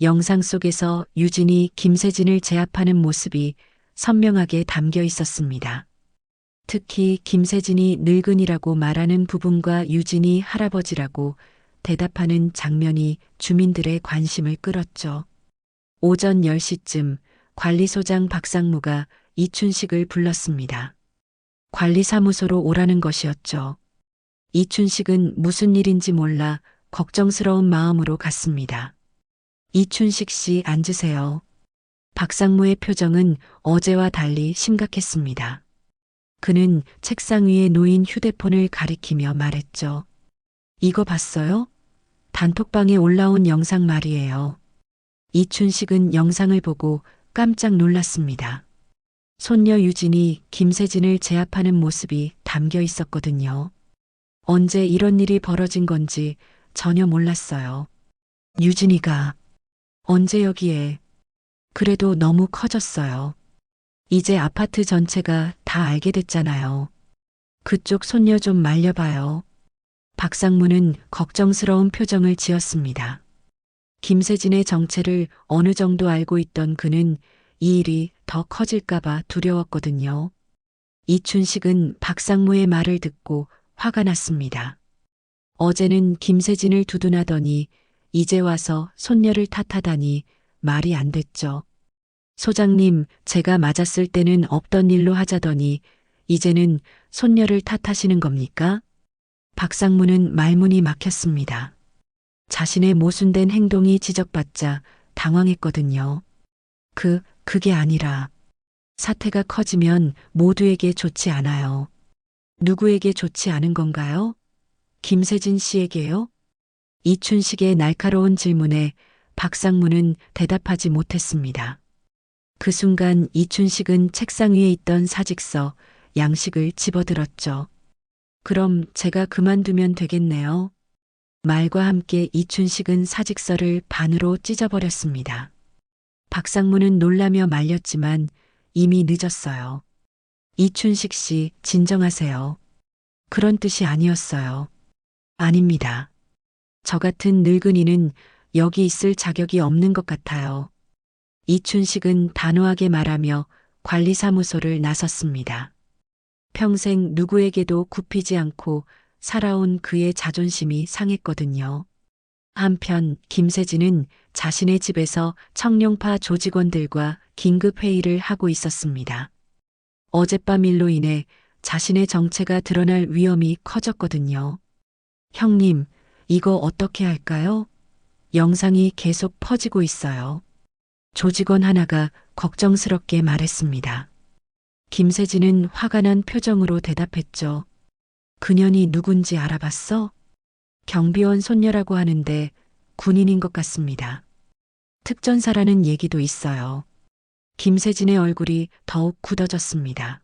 영상 속에서 유진이 김세진을 제압하는 모습이 선명하게 담겨 있었습니다. 특히 김세진이 늙은이라고 말하는 부분과 유진이 할아버지라고 대답하는 장면이 주민들의 관심을 끌었죠. 오전 10시쯤 관리소장 박상무가 이춘식을 불렀습니다. 관리사무소로 오라는 것이었죠. 이춘식은 무슨 일인지 몰라 걱정스러운 마음으로 갔습니다. 이춘식 씨 앉으세요. 박상무의 표정은 어제와 달리 심각했습니다. 그는 책상 위에 놓인 휴대폰을 가리키며 말했죠. 이거 봤어요? 단톡방에 올라온 영상 말이에요. 이춘식은 영상을 보고 깜짝 놀랐습니다. 손녀 유진이 김세진을 제압하는 모습이 담겨 있었거든요. 언제 이런 일이 벌어진 건지 전혀 몰랐어요. 유진이가 언제 여기에? 그래도 너무 커졌어요. 이제 아파트 전체가 다 알게 됐잖아요. 그쪽 손녀 좀 말려봐요. 박상무는 걱정스러운 표정을 지었습니다. 김세진의 정체를 어느 정도 알고 있던 그는 이 일이 더 커질까봐 두려웠거든요. 이춘식은 박상무의 말을 듣고 화가 났습니다. 어제는 김세진을 두둔하더니 이제 와서 손녀를 탓하다니 말이 안 됐죠. 소장님, 제가 맞았을 때는 없던 일로 하자더니 이제는 손녀를 탓하시는 겁니까? 박상무는 말문이 막혔습니다. 자신의 모순된 행동이 지적받자 당황했거든요. 그게 아니라 사태가 커지면 모두에게 좋지 않아요. 누구에게 좋지 않은 건가요? 김세진 씨에게요? 이춘식의 날카로운 질문에 박상무는 대답하지 못했습니다. 그 순간 이춘식은 책상 위에 있던 사직서, 양식을 집어들었죠. 그럼 제가 그만두면 되겠네요. 말과 함께 이춘식은 사직서를 반으로 찢어버렸습니다. 박상무는 놀라며 말렸지만 이미 늦었어요. 이춘식 씨, 진정하세요. 그런 뜻이 아니었어요. 아닙니다. 저 같은 늙은이는 여기 있을 자격이 없는 것 같아요. 이춘식은 단호하게 말하며 관리사무소를 나섰습니다. 평생 누구에게도 굽히지 않고 살아온 그의 자존심이 상했거든요. 한편 김세진은 자신의 집에서 청룡파 조직원들과 긴급회의를 하고 있었습니다. 어젯밤 일로 인해 자신의 정체가 드러날 위험이 커졌거든요. 형님, 이거 어떻게 할까요? 영상이 계속 퍼지고 있어요. 조직원 하나가 걱정스럽게 말했습니다. 김세진은 화가 난 표정으로 대답했죠. 그년이 누군지 알아봤어? 경비원 손녀라고 하는데 군인인 것 같습니다. 특전사라는 얘기도 있어요. 김세진의 얼굴이 더욱 굳어졌습니다.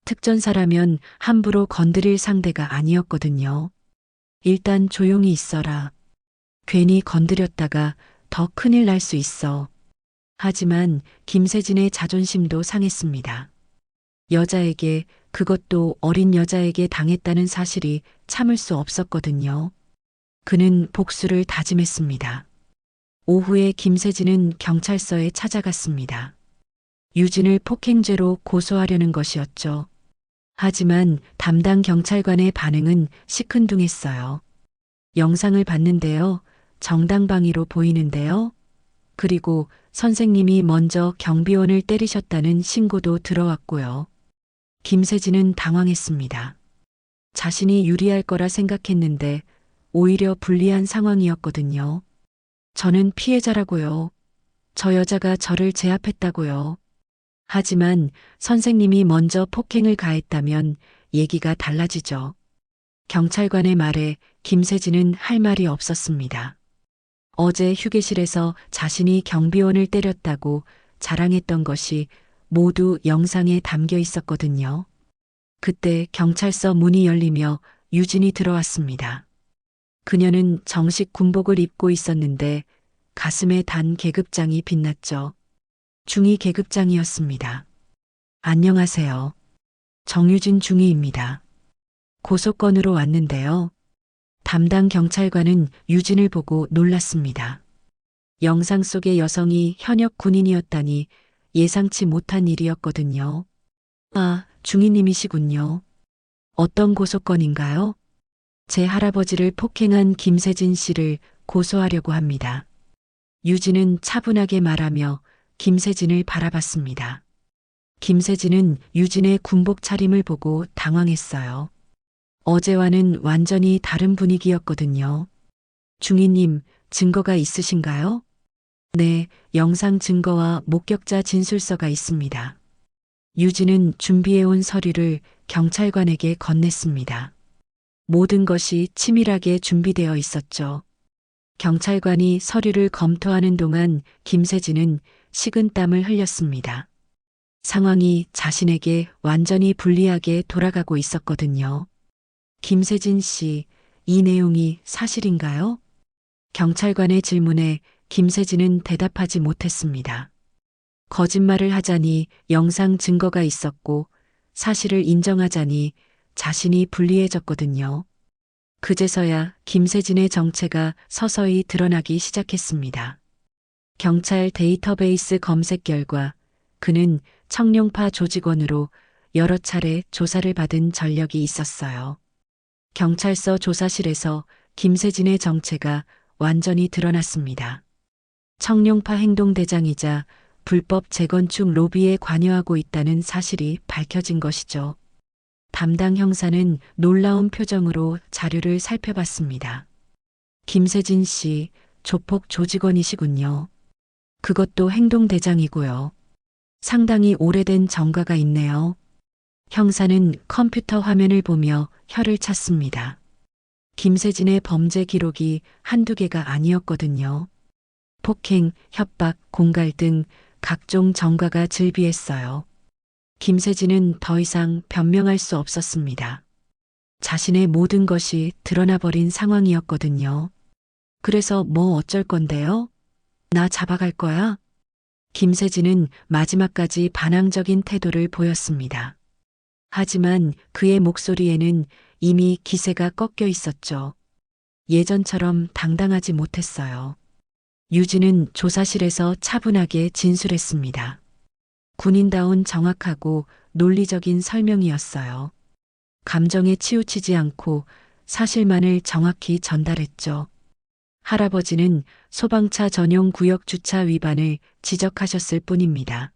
특전사라면 함부로 건드릴 상대가 아니었거든요. 일단 조용히 있어라. 괜히 건드렸다가 더 큰일 날 수 있어. 하지만 김세진의 자존심도 상했습니다. 여자에게, 그것도 어린 여자에게 당했다는 사실이 참을 수 없었거든요. 그는 복수를 다짐했습니다. 오후에 김세진은 경찰서에 찾아갔습니다. 유진을 폭행죄로 고소하려는 것이었죠. 하지만 담당 경찰관의 반응은 시큰둥했어요. 영상을 봤는데요. 정당방위로 보이는데요. 그리고 선생님이 먼저 경비원을 때리셨다는 신고도 들어왔고요. 김세진은 당황했습니다. 자신이 유리할 거라 생각했는데 오히려 불리한 상황이었거든요. 저는 피해자라고요. 저 여자가 저를 제압했다고요. 하지만 선생님이 먼저 폭행을 가했다면 얘기가 달라지죠. 경찰관의 말에 김세진은 할 말이 없었습니다. 어제 휴게실에서 자신이 경비원을 때렸다고 자랑했던 것이 모두 영상에 담겨 있었거든요. 그때 경찰서 문이 열리며 유진이 들어왔습니다. 그녀는 정식 군복을 입고 있었는데 가슴에 단 계급장이 빛났죠. 중위 계급장이었습니다. 안녕하세요. 정유진 중위입니다. 고소건으로 왔는데요. 담당 경찰관은 유진을 보고 놀랐습니다. 영상 속의 여성이 현역 군인이었다니 예상치 못한 일이었거든요. 아, 중위님이시군요. 어떤 고소건인가요? 제 할아버지를 폭행한 김세진 씨를 고소하려고 합니다. 유진은 차분하게 말하며 김세진을 바라봤습니다. 김세진은 유진의 군복 차림을 보고 당황했어요. 어제와는 완전히 다른 분위기였거든요. 중위님, 증거가 있으신가요? 네, 영상 증거와 목격자 진술서가 있습니다. 유진은 준비해온 서류를 경찰관에게 건넸습니다. 모든 것이 치밀하게 준비되어 있었죠. 경찰관이 서류를 검토하는 동안 김세진은 식은땀을 흘렸습니다. 상황이 자신에게 완전히 불리하게 돌아가고 있었거든요. 김세진 씨, 이 내용이 사실인가요? 경찰관의 질문에 김세진은 대답하지 못했습니다. 거짓말을 하자니 영상 증거가 있었고 사실을 인정하자니 자신이 불리해졌거든요. 그제서야 김세진의 정체가 서서히 드러나기 시작했습니다. 경찰 데이터베이스 검색 결과 그는 청룡파 조직원으로 여러 차례 조사를 받은 전력이 있었어요. 경찰서 조사실에서 김세진의 정체가 완전히 드러났습니다. 청룡파 행동대장이자 불법 재건축 로비에 관여하고 있다는 사실이 밝혀진 것이죠. 담당 형사는 놀라운 표정으로 자료를 살펴봤습니다. 김세진 씨, 조폭 조직원이시군요. 그것도 행동대장이고요. 상당히 오래된 전과가 있네요. 형사는 컴퓨터 화면을 보며 혀를 찼습니다. 김세진의 범죄 기록이 한두 개가 아니었거든요. 폭행, 협박, 공갈 등 각종 전과가 즐비했어요. 김세진은 더 이상 변명할 수 없었습니다. 자신의 모든 것이 드러나 버린 상황이었거든요. 그래서 뭐 어쩔 건데요? 나 잡아갈 거야? 김세진은 마지막까지 반항적인 태도를 보였습니다. 하지만 그의 목소리에는 이미 기세가 꺾여 있었죠. 예전처럼 당당하지 못했어요. 유진은 조사실에서 차분하게 진술했습니다. 군인다운 정확하고 논리적인 설명이었어요. 감정에 치우치지 않고 사실만을 정확히 전달했죠. 할아버지는 소방차 전용 구역 주차 위반을 지적하셨을 뿐입니다.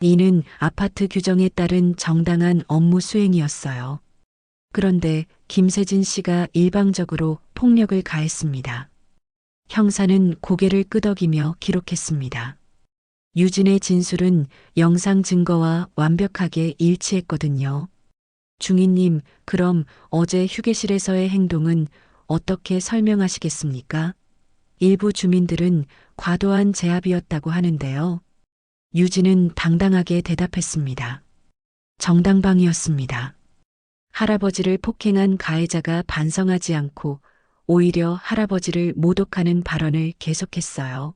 이는 아파트 규정에 따른 정당한 업무 수행이었어요. 그런데 김세진 씨가 일방적으로 폭력을 가했습니다. 형사는 고개를 끄덕이며 기록했습니다. 유진의 진술은 영상 증거와 완벽하게 일치했거든요. 중위님, 그럼 어제 휴게실에서의 행동은 어떻게 설명하시겠습니까? 일부 주민들은 과도한 제압이었다고 하는데요. 유진은 당당하게 대답했습니다. 정당방위였습니다. 할아버지를 폭행한 가해자가 반성하지 않고 오히려 할아버지를 모독하는 발언을 계속했어요.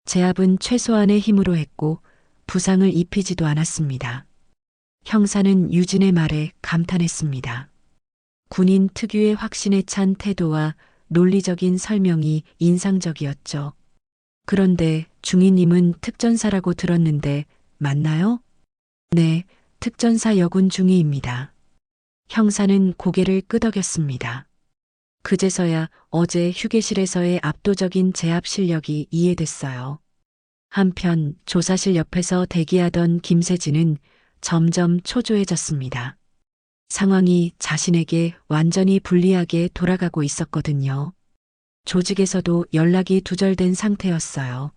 제압은 최소한의 힘으로 했고 부상을 입히지도 않았습니다. 형사는 유진의 말에 감탄했습니다. 군인 특유의 확신에 찬 태도와 논리적인 설명이 인상적이었죠. 그런데 중위님은 특전사라고 들었는데 맞나요? 네, 특전사 여군 중위입니다. 형사는 고개를 끄덕였습니다. 그제서야 어제 휴게실에서의 압도적인 제압 실력이 이해됐어요. 한편 조사실 옆에서 대기하던 김세진은 점점 초조해졌습니다. 상황이 자신에게 완전히 불리하게 돌아가고 있었거든요. 조직에서도 연락이 두절된 상태였어요.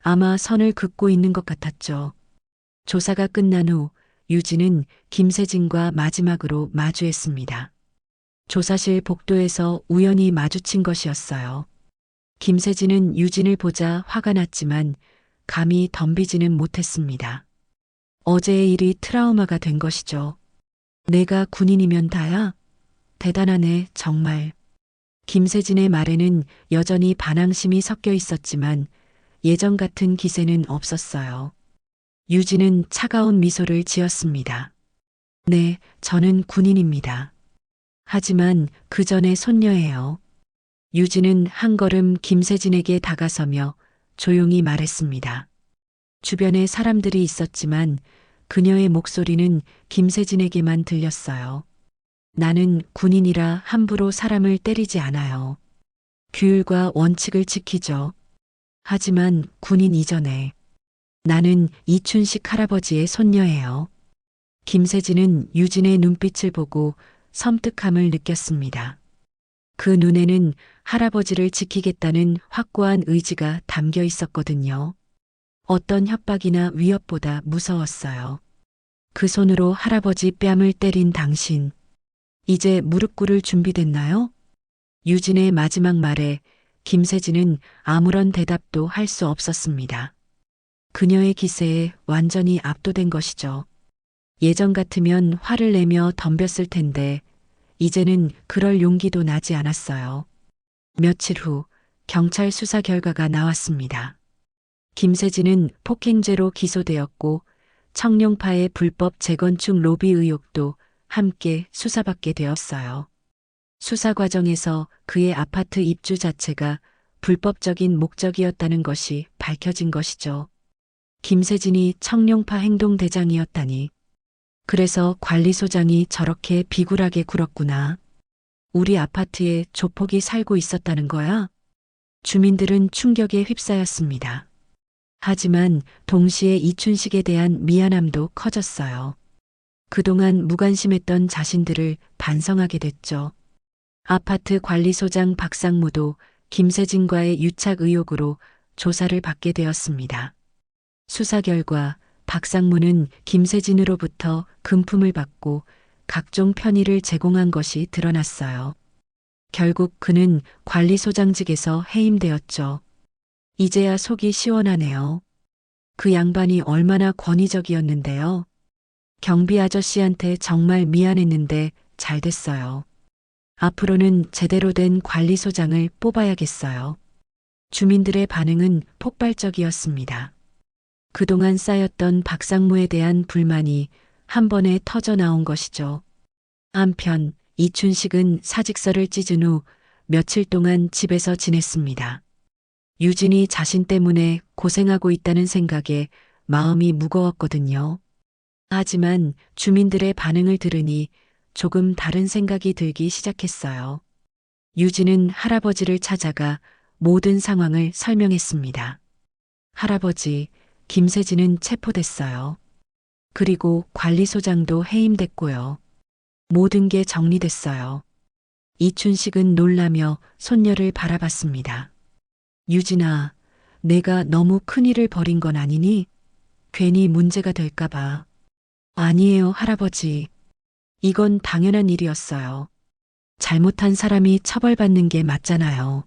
아마 선을 긋고 있는 것 같았죠. 조사가 끝난 후 유진은 김세진과 마지막으로 마주했습니다. 조사실 복도에서 우연히 마주친 것이었어요. 김세진은 유진을 보자 화가 났지만 감히 덤비지는 못했습니다. 어제의 일이 트라우마가 된 것이죠. 내가 군인이면 다야? 대단하네, 정말. 김세진의 말에는 여전히 반항심이 섞여 있었지만 예전 같은 기세는 없었어요. 유진은 차가운 미소를 지었습니다. 네, 저는 군인입니다. 하지만 그 전에 손녀예요. 유진은 한 걸음 김세진에게 다가서며 조용히 말했습니다. 주변에 사람들이 있었지만 그녀의 목소리는 김세진에게만 들렸어요. 나는 군인이라 함부로 사람을 때리지 않아요. 규율과 원칙을 지키죠. 하지만 군인 이전에 나는 이춘식 할아버지의 손녀예요. 김세진은 유진의 눈빛을 보고 섬뜩함을 느꼈습니다. 그 눈에는 할아버지를 지키겠다는 확고한 의지가 담겨 있었거든요. 어떤 협박이나 위협보다 무서웠어요. 그 손으로 할아버지 뺨을 때린 당신. 이제 무릎 꿇을 준비됐나요? 유진의 마지막 말에 김세진은 아무런 대답도 할 수 없었습니다. 그녀의 기세에 완전히 압도된 것이죠. 예전 같으면 화를 내며 덤볐을 텐데 이제는 그럴 용기도 나지 않았어요. 며칠 후 경찰 수사 결과가 나왔습니다. 김세진은 폭행죄로 기소되었고 청룡파의 불법 재건축 로비 의혹도 함께 수사받게 되었어요. 수사 과정에서 그의 아파트 입주 자체가 불법적인 목적이었다는 것이 밝혀진 것이죠. 김세진이 청룡파 행동대장이었다니. 그래서 관리소장이 저렇게 비굴하게 굴었구나. 우리 아파트에 조폭이 살고 있었다는 거야? 주민들은 충격에 휩싸였습니다. 하지만 동시에 이춘식에 대한 미안함도 커졌어요. 그동안 무관심했던 자신들을 반성하게 됐죠. 아파트 관리소장 박상무도 김세진과의 유착 의혹으로 조사를 받게 되었습니다. 수사 결과 박상무는 김세진으로부터 금품을 받고 각종 편의를 제공한 것이 드러났어요. 결국 그는 관리소장직에서 해임되었죠. 이제야 속이 시원하네요. 그 양반이 얼마나 권위적이었는데요. 경비 아저씨한테 정말 미안했는데 잘 됐어요. 앞으로는 제대로 된 관리소장을 뽑아야겠어요. 주민들의 반응은 폭발적이었습니다. 그동안 쌓였던 박상무에 대한 불만이 한 번에 터져 나온 것이죠. 한편 이춘식은 사직서를 찢은 후 며칠 동안 집에서 지냈습니다. 유진이 자신 때문에 고생하고 있다는 생각에 마음이 무거웠거든요. 하지만 주민들의 반응을 들으니 조금 다른 생각이 들기 시작했어요. 유진은 할아버지를 찾아가 모든 상황을 설명했습니다. 할아버지, 김세진은 체포됐어요. 그리고 관리소장도 해임됐고요. 모든 게 정리됐어요. 이춘식은 놀라며 손녀를 바라봤습니다. 유진아, 내가 너무 큰일을 벌인 건 아니니? 괜히 문제가 될까봐. 아니에요, 할아버지. 이건 당연한 일이었어요. 잘못한 사람이 처벌받는 게 맞잖아요.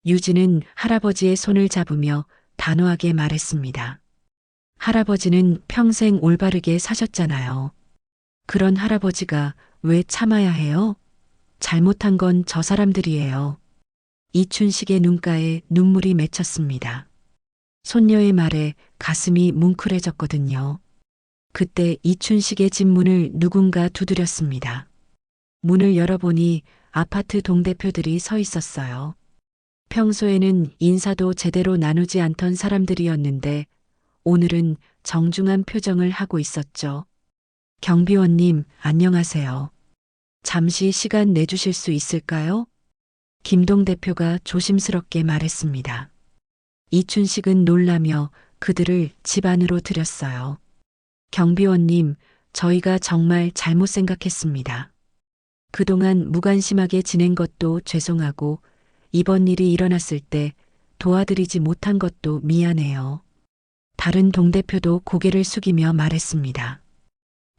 유진은 할아버지의 손을 잡으며 단호하게 말했습니다. 할아버지는 평생 올바르게 사셨잖아요. 그런 할아버지가 왜 참아야 해요? 잘못한 건 저 사람들이에요. 이춘식의 눈가에 눈물이 맺혔습니다. 손녀의 말에 가슴이 뭉클해졌거든요. 그때 이춘식의 집 문을 누군가 두드렸습니다. 문을 열어보니 아파트 동대표들이 서 있었어요. 평소에는 인사도 제대로 나누지 않던 사람들이었는데 오늘은 정중한 표정을 하고 있었죠. 경비원님, 안녕하세요. 잠시 시간 내주실 수 있을까요? 김동 대표가 조심스럽게 말했습니다. 이춘식은 놀라며 그들을 집 안으로 들였어요. 경비원님, 저희가 정말 잘못 생각했습니다. 그동안 무관심하게 지낸 것도 죄송하고 이번 일이 일어났을 때 도와드리지 못한 것도 미안해요. 다른 동대표도 고개를 숙이며 말했습니다.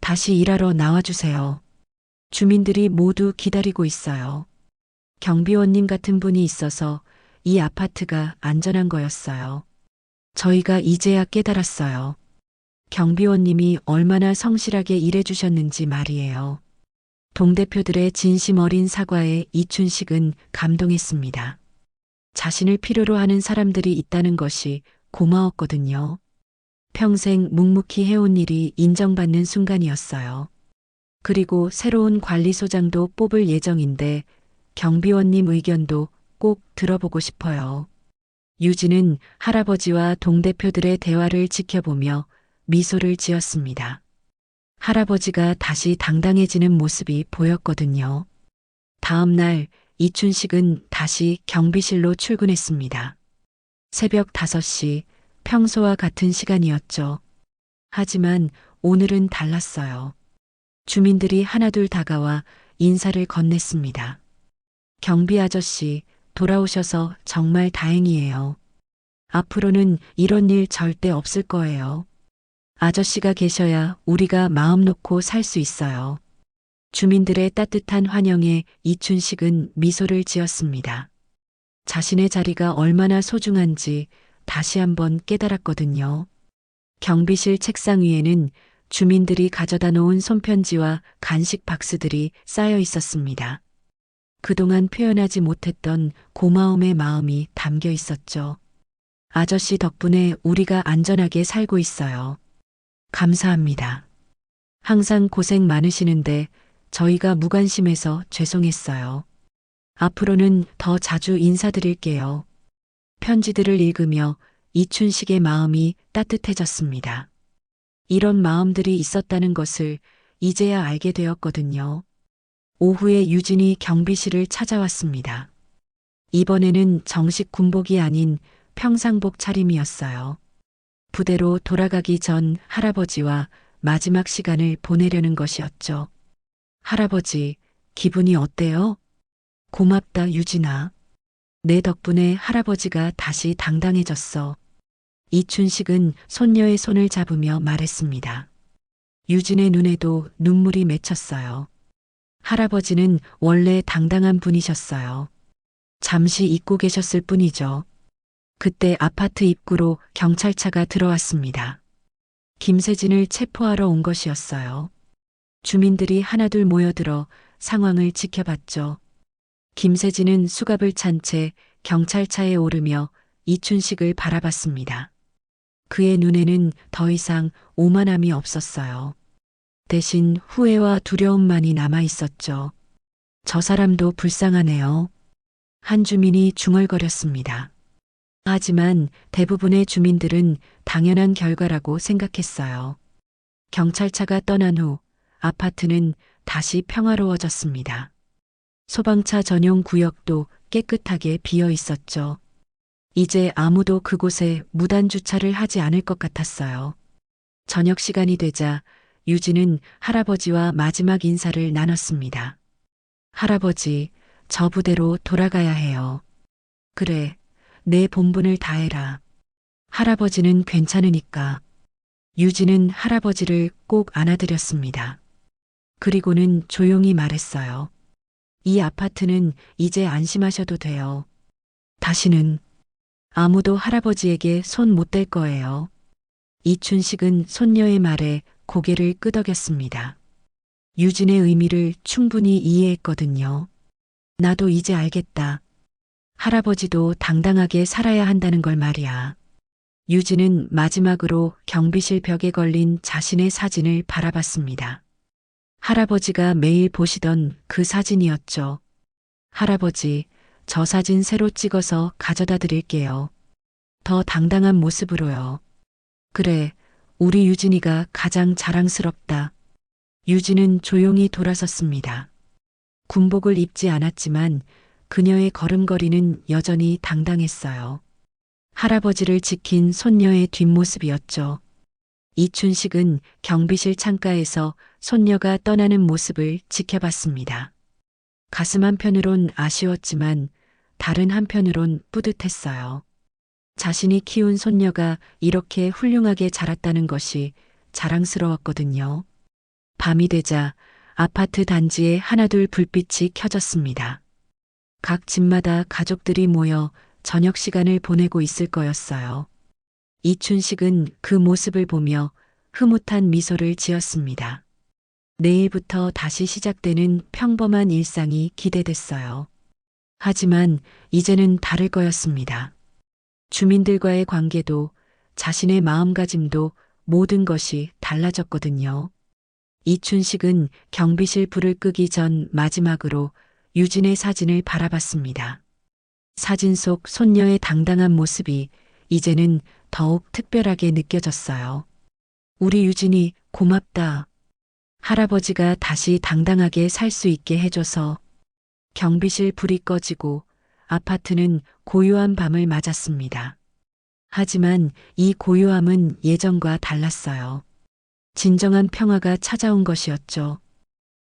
다시 일하러 나와주세요. 주민들이 모두 기다리고 있어요. 경비원님 같은 분이 있어서 이 아파트가 안전한 거였어요. 저희가 이제야 깨달았어요. 경비원님이 얼마나 성실하게 일해주셨는지 말이에요. 동대표들의 진심 어린 사과에 이춘식은 감동했습니다. 자신을 필요로 하는 사람들이 있다는 것이 고마웠거든요. 평생 묵묵히 해온 일이 인정받는 순간이었어요. 그리고 새로운 관리소장도 뽑을 예정인데 경비원님 의견도 꼭 들어보고 싶어요. 유진은 할아버지와 동대표들의 대화를 지켜보며 미소를 지었습니다. 할아버지가 다시 당당해지는 모습이 보였거든요. 다음 날 이춘식은 다시 경비실로 출근했습니다. 새벽 5시, 평소와 같은 시간이었죠. 하지만 오늘은 달랐어요. 주민들이 하나둘 다가와 인사를 건넸습니다. 경비 아저씨, 돌아오셔서 정말 다행이에요. 앞으로는 이런 일 절대 없을 거예요. 아저씨가 계셔야 우리가 마음 놓고 살 수 있어요. 주민들의 따뜻한 환영에 이춘식은 미소를 지었습니다. 자신의 자리가 얼마나 소중한지 다시 한번 깨달았거든요. 경비실 책상 위에는 주민들이 가져다 놓은 손편지와 간식 박스들이 쌓여 있었습니다. 그동안 표현하지 못했던 고마움의 마음이 담겨 있었죠. 아저씨 덕분에 우리가 안전하게 살고 있어요. 감사합니다. 항상 고생 많으시는데 저희가 무관심해서 죄송했어요. 앞으로는 더 자주 인사드릴게요. 편지들을 읽으며 이춘식의 마음이 따뜻해졌습니다. 이런 마음들이 있었다는 것을 이제야 알게 되었거든요. 오후에 유진이 경비실을 찾아왔습니다. 이번에는 정식 군복이 아닌 평상복 차림이었어요. 부대로 돌아가기 전 할아버지와 마지막 시간을 보내려는 것이었죠. 할아버지, 기분이 어때요? 고맙다, 유진아. 내 덕분에 할아버지가 다시 당당해졌어. 이춘식은 손녀의 손을 잡으며 말했습니다. 유진의 눈에도 눈물이 맺혔어요. 할아버지는 원래 당당한 분이셨어요. 잠시 잊고 계셨을 뿐이죠. 그때 아파트 입구로 경찰차가 들어왔습니다. 김세진을 체포하러 온 것이었어요. 주민들이 하나둘 모여들어 상황을 지켜봤죠. 김세진은 수갑을 찬 채 경찰차에 오르며 이춘식을 바라봤습니다. 그의 눈에는 더 이상 오만함이 없었어요. 대신 후회와 두려움만이 남아 있었죠. 저 사람도 불쌍하네요. 한 주민이 중얼거렸습니다. 하지만 대부분의 주민들은 당연한 결과라고 생각했어요. 경찰차가 떠난 후 아파트는 다시 평화로워졌습니다. 소방차 전용 구역도 깨끗하게 비어 있었죠. 이제 아무도 그곳에 무단 주차를 하지 않을 것 같았어요. 저녁 시간이 되자 유진은 할아버지와 마지막 인사를 나눴습니다. 할아버지, 저 부대로 돌아가야 해요. 그래, 내 본분을 다해라. 할아버지는 괜찮으니까. 유진은 할아버지를 꼭 안아드렸습니다. 그리고는 조용히 말했어요. 이 아파트는 이제 안심하셔도 돼요. 다시는 아무도 할아버지에게 손 못 댈 거예요. 이춘식은 손녀의 말에 고개를 끄덕였습니다. 유진의 의미를 충분히 이해했거든요. 나도 이제 알겠다. 할아버지도 당당하게 살아야 한다는 걸 말이야. 유진은 마지막으로 경비실 벽에 걸린 자신의 사진을 바라봤습니다. 할아버지가 매일 보시던 그 사진이었죠. 할아버지, 저 사진 새로 찍어서 가져다 드릴게요. 더 당당한 모습으로요. 그래, 우리 유진이가 가장 자랑스럽다. 유진은 조용히 돌아섰습니다. 군복을 입지 않았지만 그녀의 걸음걸이는 여전히 당당했어요. 할아버지를 지킨 손녀의 뒷모습이었죠. 이춘식은 경비실 창가에서 손녀가 떠나는 모습을 지켜봤습니다. 가슴 한편으론 아쉬웠지만 다른 한편으론 뿌듯했어요. 자신이 키운 손녀가 이렇게 훌륭하게 자랐다는 것이 자랑스러웠거든요. 밤이 되자 아파트 단지에 하나둘 불빛이 켜졌습니다. 각 집마다 가족들이 모여 저녁 시간을 보내고 있을 거였어요. 이춘식은 그 모습을 보며 흐뭇한 미소를 지었습니다. 내일부터 다시 시작되는 평범한 일상이 기대됐어요. 하지만 이제는 다를 거였습니다. 주민들과의 관계도 자신의 마음가짐도 모든 것이 달라졌거든요. 이춘식은 경비실 불을 끄기 전 마지막으로 유진의 사진을 바라봤습니다. 사진 속 손녀의 당당한 모습이 이제는 더욱 특별하게 느껴졌어요. 우리 유진이 고맙다. 할아버지가 다시 당당하게 살 수 있게 해줘서. 경비실 불이 꺼지고 아파트는 고요한 밤을 맞았습니다. 하지만 이 고요함은 예전과 달랐어요. 진정한 평화가 찾아온 것이었죠.